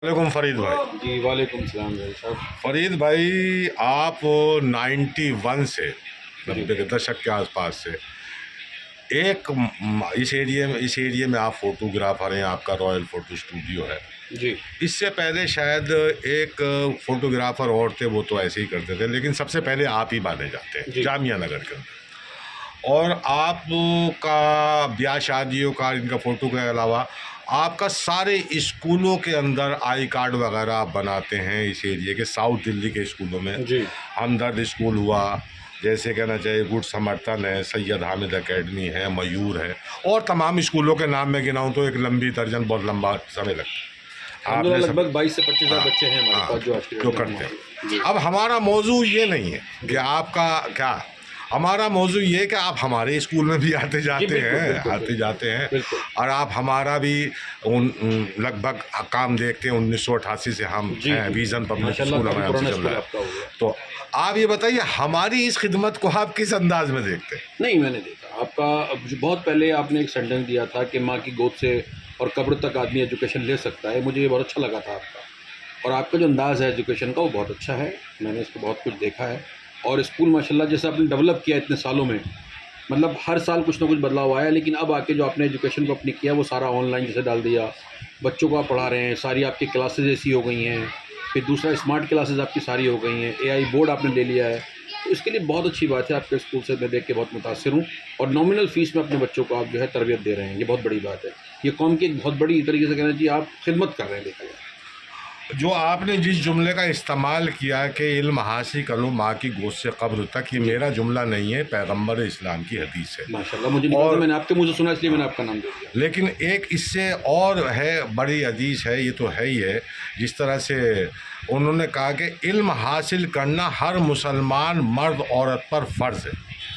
वालेकुम फरीद भाई। जी वालेकुम सलाम भाई साहब। फरीद भाई, आप 91 से 90 के दशक के आसपास से इस एरिया में आप फोटोग्राफर हैं। आपका रॉयल फ़ोटो स्टूडियो है। जी इससे पहले शायद एक फ़ोटोग्राफ़र और थे, वो तो ऐसे ही करते थे, लेकिन सबसे पहले आप ही माने जाते हैं जामिया नगर के अंदर। और आपका ब्याह शादियों का, इनका फ़ोटो के अलावा आपका सारे स्कूलों के अंदर आई कार्ड वगैरह आप बनाते हैं। इस एरिया के साउथ दिल्ली के स्कूलों में जी हमदर्द स्कूल हुआ, जैसे कहना चाहिए गुड समर्थन है, सैयद हामिद एकेडमी है, मयूर है, और तमाम स्कूलों के नाम में गिनाऊँ तो एक लंबी दर्जन, बहुत लंबा समय लगता है। आपने लगभग 22 से 25 हज़ार बच्चे हैं हमारे पास जो आज जो करते हैं। अब हमारा मौजू ये नहीं है कि आपका क्या, हमारा मौजू ये है कि आप हमारे स्कूल में भी आते जाते हैं और आप हमारा भी लगभग काम देखते हैं। 1988 से हम विजन पब्लिक स्कूल हमारे यहाँ से चल रहा है। तो आप ये बताइए, हमारी इस खिदमत को आप किस अंदाज में देखते हैं? नहीं, मैंने देखा आपका जो बहुत पहले आपने एक सेंटेंस दिया था कि माँ की गोद से और कब्र तक आदमी एजुकेशन ले सकता है। मुझे ये बहुत अच्छा लगा था आपका, और आपका जो अंदाज़ है एजुकेशन का वो बहुत अच्छा है। मैंने इसको बहुत कुछ देखा है, और स्कूल माशाल्लाह जैसे आपने डेवलप किया इतने सालों में, मतलब हर साल कुछ ना कुछ बदलाव आया। लेकिन अब आके जो आपने एजुकेशन को अपनी किया वो सारा ऑनलाइन जैसे डाल दिया, बच्चों को आप पढ़ा रहे हैं, सारी आपकी क्लासेज ऐसी हो गई हैं। फिर दूसरा स्मार्ट क्लासेज आपकी सारी हो गई हैं, AI बोर्ड आपने ले लिया है। तो इसके लिए बहुत अच्छी बात है। आपके स्कूल से मैं देख के बहुत मुतासिर हूँ, और नॉमिनल फ़ीस में अपने बच्चों को आप जो है तरबियत दे रहे हैं, ये बहुत बड़ी बात है। ये कौम की एक बहुत बड़ी तरीके से कहना चाहिए आप खिदमत कर रहे हैं। देखा जाए जो आपने जिस जुमले का इस्तेमाल किया कि इल्म हासिल करो माँ की गोद से कब्र तक, ये मेरा जुमला नहीं है, पैगंबर इस्लाम की हदीस है। माशाल्लाह, मुझे नहीं पता, मैंने आपके मुँह से सुना इसलिए मैंने आपका नाम दे दिया। लेकिन एक इससे और है, बड़ी हदीस है, ये तो है ही है। जिस तरह से उन्होंने कहा कि इल्म हासिल करना हर मुसलमान मर्द औरत पर फ़र्ज़ है।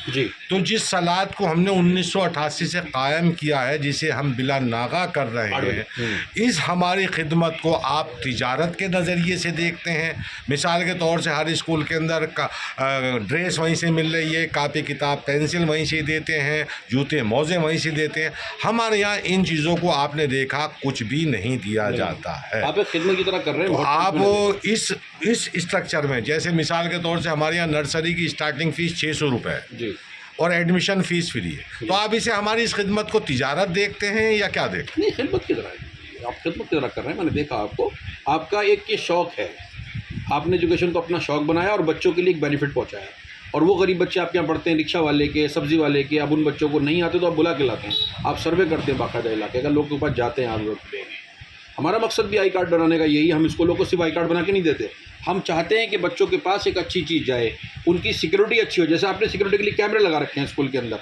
जी, तो जिस सलात को हमने 1988 से कायम किया है, जिसे हम बिला नागा कर रहे हैं, इस हमारी खिदमत को आप तिजारत के नज़रिए से देखते हैं। मिसाल के तौर से हर स्कूल के अंदर ड्रेस वहीं से मिल रही है, कापी किताब पेंसिल वहीं से देते हैं, जूते मोज़े वहीं से देते हैं। हमारे यहाँ इन चीज़ों को आपने देखा कुछ भी नहीं दिया जाता है। आप एक खिदमत की तरह कर रहे हैं। तो आप इस स्ट्रक्चर में, जैसे मिसाल के तौर से हमारे यहाँ नर्सरी की स्टार्टिंग फ़ीस 600 रुपये है और एडमिशन फ़ीस फ्री है। तो आप इसे हमारी इस खिदमत को तिजारत देखते हैं या क्या देखते हैं? नहीं, खिदमत की तरह है। आप खिदमत की तरह कर रहे हैं। मैंने देखा आपको, आपका एक ये शौक़ है, आपने एजुकेशन को अपना शौक़ बनाया और बच्चों के लिए एक बेनिफिट पहुंचाया। और वो गरीब बच्चे आपके यहाँ पढ़ते हैं, रिक्शा वाले के, सब्ज़ी वाले के, अब उन बच्चों को नहीं आते तो आप बुला के लाते हैं। आप सर्वे करते हैं बाकायदा इलाके का, लोग के पास जाते हैं, आप लोग दें। हमारा मकसद भी आई कार्ड बनाने का यही। हम स्कूलों को सिर्फ आई कार्ड बना के नहीं देते, हम चाहते हैं कि बच्चों के पास एक अच्छी चीज़ जाए, उनकी सिक्योरिटी अच्छी हो। जैसे आपने सिक्योरिटी के लिए कैमरे लगा रखे हैं स्कूल के अंदर,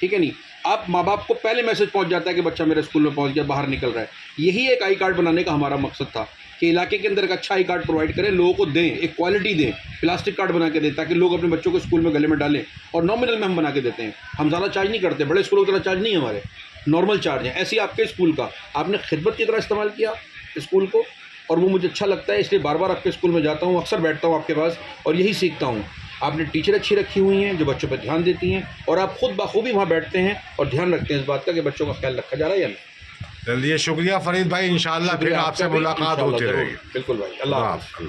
ठीक है नहीं, आप माँ बाप को पहले मैसेज पहुंच जाता है कि बच्चा मेरे स्कूल में पहुंच गया, बाहर निकल रहा है। यही एक आई कार्ड बनाने का हमारा मकसद था कि इलाके के अंदर एक अच्छा आई कार्ड प्रोवाइड करें, लोगों को दें, एक क्वालिटी दें, प्लास्टिक कार्ड बना के दें, ताकि लोग अपने बच्चों को स्कूल में गले में डालें। और नॉमिनल में हम बना के देते हैं, हम ज़्यादा चार्ज नहीं करते, बड़े स्कूलों की तरह चार्ज नहीं है, हमारे नॉर्मल चार्ज है। ऐसे ही आपके स्कूल का आपने खिदमत की तरह इस्तेमाल किया स्कूल को, और वो मुझे अच्छा लगता है। इसलिए बार बार आपके स्कूल में जाता हूँ, अक्सर बैठता हूँ आपके पास, और यही सीखता हूँ। आपने टीचर अच्छी रखी हुई हैं जो बच्चों पर ध्यान देती हैं, और आप खुद बखूबी वहाँ बैठते हैं और ध्यान रखते हैं इस बात का कि बच्चों का ख्याल रखा जा रहा है या नहीं। चलिए, शुक्रिया फरीद भाई, इंशाअल्लाह फिर आपसे मुलाकात होती रहेगी। बिल्कुल भाई, अल्लाह हाफ़िज़।